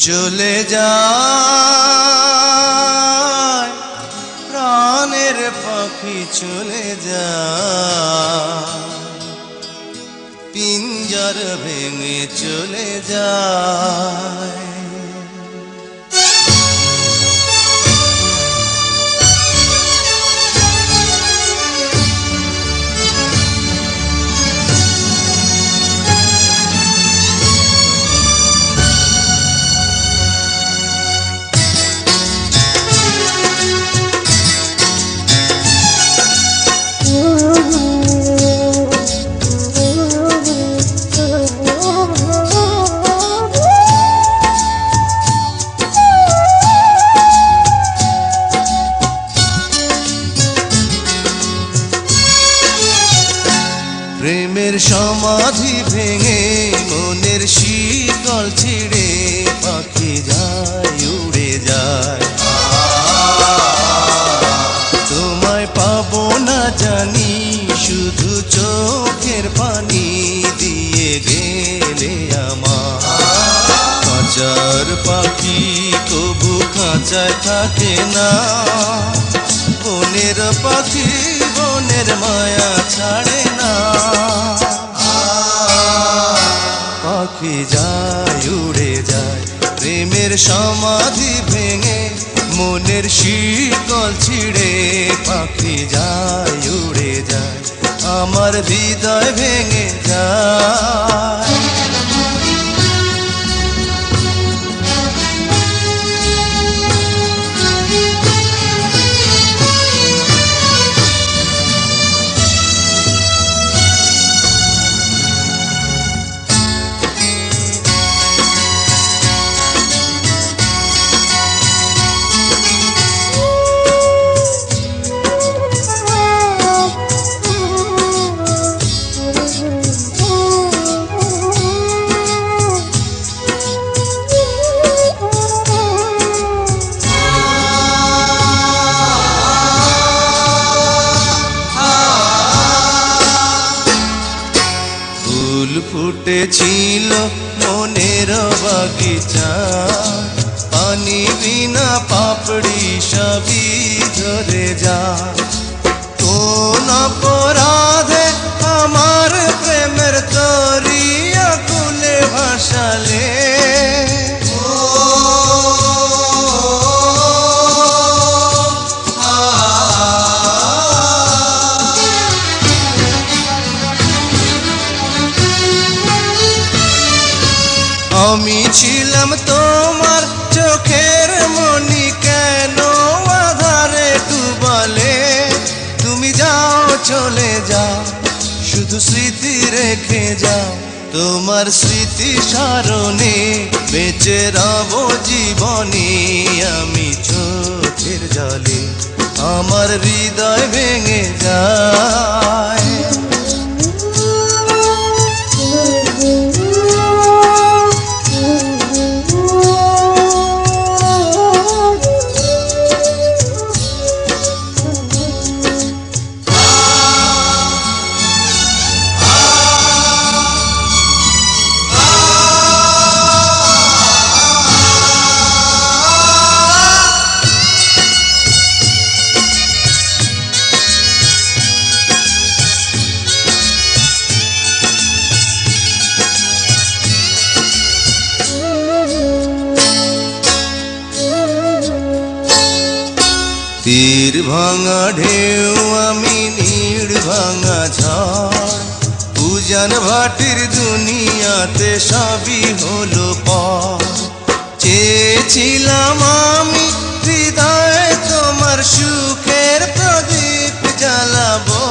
চলে যায় প্রাণের পাখি চলে যায়, পিঞ্জর ভেঙে চলে যায়। প্রেমের সমাধি ভেঙে মনের শিকল ছিঁড়ে পাখি যায় উড়ে যায়। তোমায় পাবো না জানি শুধু চোখের পানি দিয়ে গেলে আমার। খাঁচার পাখি কবু খাঁচায় থাকে না, বনের পাখি বনের মায়া ছাড়ে না। পাখি যায় উড়ে যায় প্রেমের সমাধি ভেঙে মনের শিকল ছিঁড়ে পাখি যায় উড়ে যায়, আমার হৃদয় ভেঙে যায়। ফুল ফুটেছিল মনের বাগিচা, পানি বিনা পাপড়ি সবই ঝরে যায়। কোন অপরাধে আমার প্রেমের তরিয়া কুলে ভাসালে, আমি ছিলাম তোমার চোখের মনি, কেন আধারে ডুবালে? তুমি যাও চলে যাও শুধু স্মৃতি রেখে যাও, তোমার স্মৃতি স্মরণে বেঁচে রব জীবনে। আমি চোখের জলে আমার হৃদয় ভেঙে যায়। তীর ভাঙা ঢেউ আমি নীড় ভাঙা ঝড়, উজান ভাটির দুনিয়াতে সবই হলো পর। চেয়েছিলাম আমি হৃদয়ে তোমার সুখের প্রদীপ জ্বালাবো,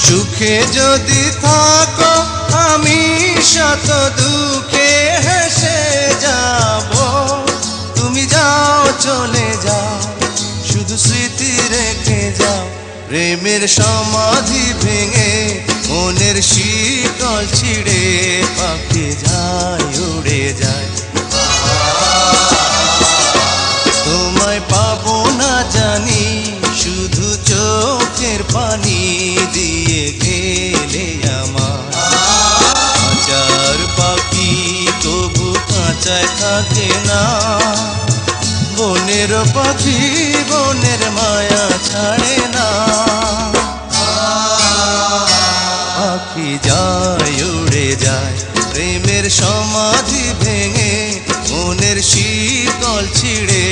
সুখে যদি থাকো আমি শত দুঃখে হেসে যাব। তুমি যাও চলে যাও শুধু স্মৃতি রেখে যাও, প্রেমের সমাধি ভেঙে মনের শিকল ছিঁড়ে পাখি যায় উড়ে যায়। খাঁচায় থাকে না। বনের পাখি বনের মায়া ছাড়ে না। পাখি যায় উড়ে যায় প্রেমের সমাধি ভেঙে, মনের শীতল ছিঁড়ে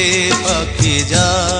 পাখি যায়।